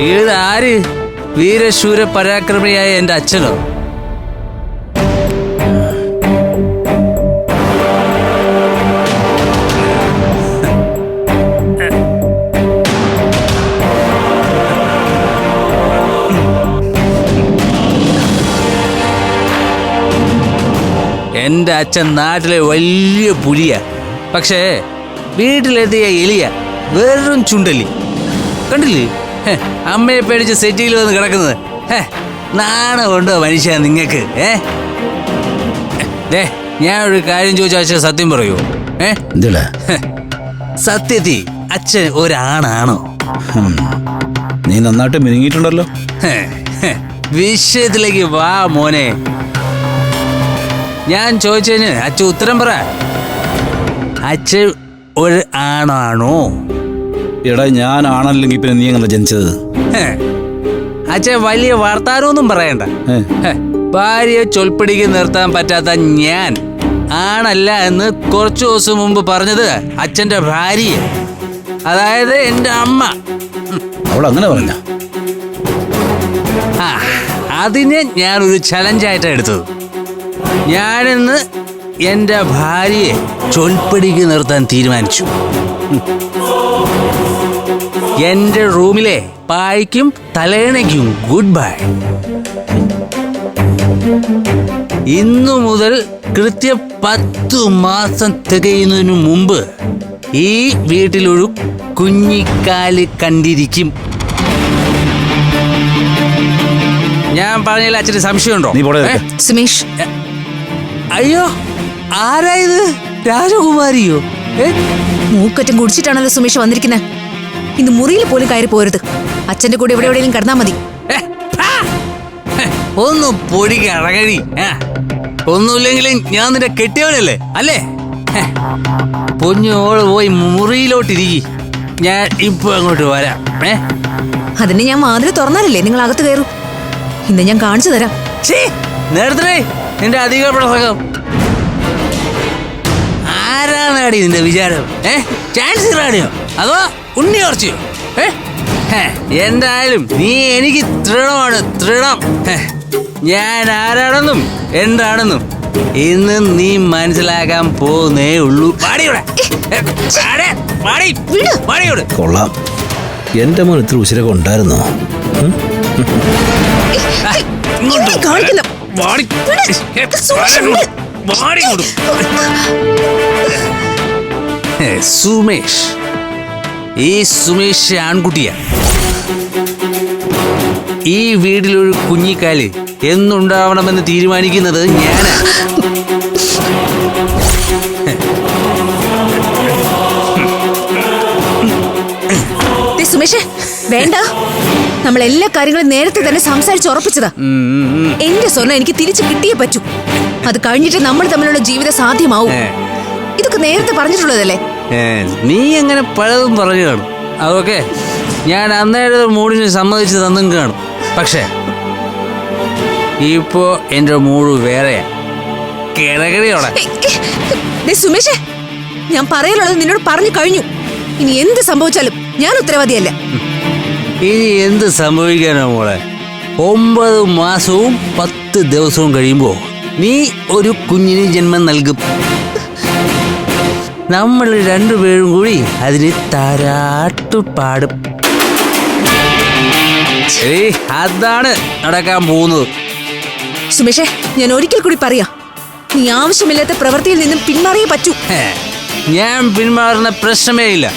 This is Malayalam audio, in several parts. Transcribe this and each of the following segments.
ഇതാര്? വീരശൂര പരാക്രമിയായ എന്റെ അച്ഛനോ? എന്റെ അച്ഛൻ നാട്ടിലെ വലിയ പുലിയ, പക്ഷേ വീട്ടിലെത്തിയ എലിയ, വെറും ചുണ്ടലി. കണ്ടില്ലേ അമ്മയെ പേടിച്ച് സെറ്റിയിൽ വന്ന് കിടക്കുന്നത്? നാണമുണ്ടോ മനുഷ്യ നിങ്ങൾക്ക്? ഞാനൊരു കാര്യം ചോദിച്ചാൽ അച്ഛൻ സത്യം പറയൂ? സത്യത്തി അച്ഛൻ ഒരാണാണോ? നീ നന്നായിട്ട് മിനുങ്ങിയിട്ടുണ്ടല്ലോ. വിഷയത്തിലേക്ക് വാ മോനെ. ഞാൻ ചോദിച്ചതിന് അച്ഛൻ ഉത്തരം പറ. അച്ഛൻ ഒരു ആണാണോ? എടാ ഞാൻ ആണല്ലെങ്കിൽ പിന്നെ നീ എങ്ങനെ ജനിച്ചത്? അച്ഛൻ വലിയ വർത്താനമൊന്നും പറയണ്ട. ഭാര്യയെ ചൊൽപ്പിടിക്ക് നിർത്താൻ പറ്റാത്ത ഞാൻ ആണല്ല എന്ന് കുറച്ചു ദിവസം മുമ്പ് പറഞ്ഞത് അച്ഛന്റെ ഭാര്യ, അതായത് എന്റെ അമ്മ. അവളങ്ങനെ പറഞ്ഞ? അതിനെ ഞാനൊരു ചലഞ്ചായിട്ടാണ് എടുത്തത്. ഞാനിന്ന് എന്റെ ഭാര്യയെ ചൊൽപ്പിടിക്ക് നിർത്താൻ തീരുമാനിച്ചു. എന്റെ റൂമിലെ പായ്ക്കും തലേണയ്ക്കും ഗുഡ് ബൈ. ഇന്നു മുതൽ കൃത്യം 10 മാസം തികയുന്നതിനു മുമ്പ് ഈ വീട്ടിലൊരു കുഞ്ഞിക്കാല് കണ്ടിരിക്കും. ഞാൻ പറഞ്ഞതിൽ അച്ഛന് സംശയമുണ്ടോ? സുമേഷ്, അയ്യോ ആരായത്? രാജകുമാരിയോ? മൂക്കറ്റം കുടിച്ചിട്ടാണല്ലോ സുമേഷ് വന്നിരിക്കുന്നത്. ഇന്ന് മുറിയിൽ പോലും കയറി പോരുത്. അച്ഛന്റെ കൂടെ എവിടെ എവിടെയെങ്കിലും കിടന്നാ മതി. ഒന്ന് പൊടിക്ക് അടകഴി. ഒന്നുമില്ലെങ്കിലും ഞാൻ നിന്റെ കെട്ടിയവനല്ലേ അല്ലേ? പൊന്നോള് പോയി മുറിയിലോട്ടിരിക്കി, ഞാൻ ഇപ്പൊ അങ്ങോട്ട് വരാം. അതിന് ഞാൻ വാതിൽ തുറന്നാലല്ലേ നിങ്ങൾ അകത്ത് കയറൂ. ഇന്ന് ഞാൻ കാണിച്ചു തരാം. നേരത്തെ നിന്റെ അധിക പ്രസംഗം. ആരാണാടി നിന്റെ വിചാരം? ചാൻസ് റാണിയോ അതോ ഉണ്ണി കുറച്ചോ? എന്തായാലും നീ എനിക്ക് തൃണമാണ്, തൃണം. ഞാൻ ആരാണെന്നും എന്താണെന്നും ഇന്ന് നീ മനസ്സിലാക്കാൻ പോകുന്നേ ഉള്ളൂ. കൊള്ളാം, എന്റെ മോൻ ഇത്ര ഉശിരൊക്കെ ഉണ്ടായിരുന്നോ? സുമേഷ്, ഈ സുമേഷ് ആൺകുട്ടിയാ. ഈ വീട്ടിലൊരു കുഞ്ഞിക്കാല് എന്നുണ്ടാവണമെന്ന് തീരുമാനിക്കുന്നത് ഞാനാ. സുമേഷേ വേണ്ട, നമ്മൾ എല്ലാ കാര്യങ്ങളും നേരത്തെ തന്നെ സംസാരിച്ചുറപ്പിച്ചതാ. എന്റെ സ്വർണ്ണം എനിക്ക് തിരിച്ചു കിട്ടിയേ പറ്റൂ. അത് കഴിഞ്ഞിട്ട് നമ്മൾ തമ്മിലുള്ള ജീവിതം സാധ്യമാവും. ഇതൊക്കെ നേരത്തെ പറഞ്ഞിട്ടുള്ളതല്ലേ? നീ എങ്ങനെ പലതും പറഞ്ഞു കാണും. അതൊക്കെ ഞാൻ അന്നേരം മൂടിന് സമ്മതിച്ച് തന്നും കാണും. പക്ഷേ ഇപ്പോ എന്റെ മൂട് വേറെയാ. കിടകടിയോടെ. സുമേഷേ, ഞാൻ പറയാനുള്ളത് നിന്നോട് പറഞ്ഞു കഴിഞ്ഞു. ഇനി എന്ത് സംഭവിച്ചാലും ഞാൻ ഉത്തരവാദിയല്ല. ഇനി എന്ത് സംഭവിക്കാനോ മോളെ? 9 മാസവും 10 ദിവസവും കഴിയുമ്പോ നീ ഒരു കുഞ്ഞിന് ജന്മം നൽകും. നമ്മൾ രണ്ടുപേരും കൂടി അതിന് താരാട്ടുപാടും. അതാണ് നടക്കാൻ പോകുന്നത്. സുമേഷേ, ഞാൻ ഒരിക്കൽ കൂടി പറയാ, നീ ആവശ്യമില്ലാത്ത പ്രവൃത്തിയിൽ നിന്നും പിന്മാറിയേ പറ്റൂ. ഞാൻ പിന്മാറുന്ന പ്രശ്നമേ ഇല്ല.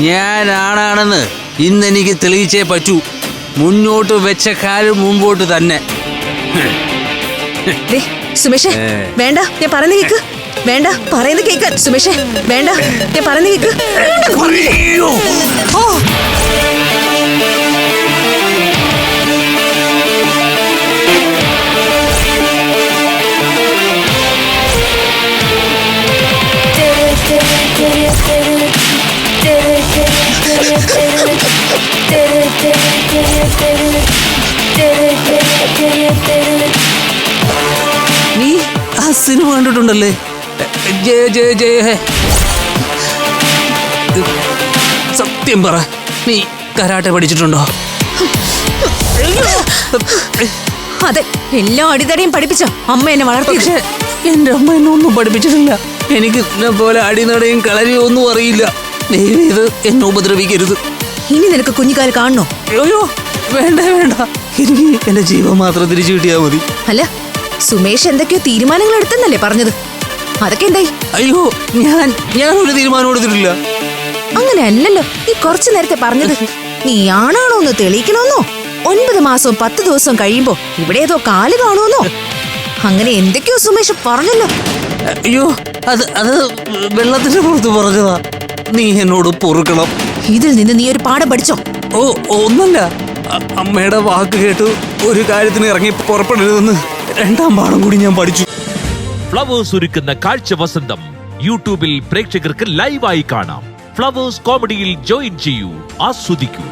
ഞാൻ ആണാണെന്ന് ഇന്നെനിക്ക് തെളിയിച്ചേ പറ്റൂ. മുന്നോട്ട് വെച്ച കാലം മുമ്പോട്ട് തന്നെ. സുമേഷേ വേണ്ട, ഞാൻ പറയുന്ന കേക്ക്. വേണ്ട, പറയുന്ന കേക്ക്. സുമേഷേ വേണ്ട, ഞാൻ പറയുന്ന കേക്ക്. നീ ആ സിനിമ കണ്ടിട്ടുണ്ടല്ലേ? ജയ ജയ ജയ ഹേ. സത്യം പറ, നീ കരാട്ടെ പഠിച്ചിട്ടുണ്ടോ? അതെ, എല്ലാ അടിതടിയും പഠിപ്പിച്ച അമ്മ എന്നെ വളർത്തിയത്. പക്ഷേ എന്റെ അമ്മ എന്നെ ഒന്നും പഠിപ്പിച്ചിട്ടില്ല. എനിക്ക് എന്നെ പോലെ അടിനടയും കളരിയും ഒന്നും അറിയില്ല. ദയവ് ഇത് എന്നെ ഉപദ്രവിക്കരുത്. ഇനി നിനക്ക് കുഞ്ഞിക്കാൽ കാണണോ? അയ്യോ വേണ്ട വേണ്ട, എനിക്ക് എന്റെ ജീവൻ മാത്രം തിരിച്ചു കിട്ടിയാ മതി. അല്ല, സുമേഷ് എന്തൊക്കെയോ തീരുമാനങ്ങൾ എടുത്തെന്നല്ലേ പറഞ്ഞത്? അതൊക്കെ എന്തായി? അയ്യോ ഞാൻ ഒരു തീരുമാനം എടുത്തിട്ടില്ല. അങ്ങനെ അല്ലല്ലോ നീ കുറച്ചു നേരത്തെ പറഞ്ഞത്. നീ ആണാണോ എന്ന് തെളിയിക്കണമെന്നോ, 9 മാസവും 10 ദിവസവും കഴിയുമ്പോ ഇവിടെ ഏതോ കാല് കാണുമെന്നോ, അങ്ങനെ എന്തൊക്കെയോ സുമേഷ് പറഞ്ഞല്ലോ. അയ്യോ അത് വെള്ളത്തിന്റെ പുറത്ത് പറഞ്ഞതാ. നീ എന്നോട് പൊറുക്കണം. ഇതിൽ നിന്ന് നീ ഒരു പാഠം പഠിച്ചോ? ഓ ഒന്നല്ല, അമ്മയുടെ വാക്ക് കേട്ട് ഒരു കാര്യത്തിന് ഇറങ്ങി പുറപ്പെടരുതെന്ന് 2ാം പാഠം കൂടി ഞാൻ പഠിച്ചു. ഫ്ലവേഴ്സ് ഒരുക്കുന്ന കാഴ്ച വസന്തം യൂട്യൂബിൽ പ്രേക്ഷകർക്ക് ലൈവായി കാണാം. ഫ്ലവേഴ്സ് കോമഡിയിൽ ജോയിൻ ചെയ്യൂ, ആസ്വദിക്കൂ.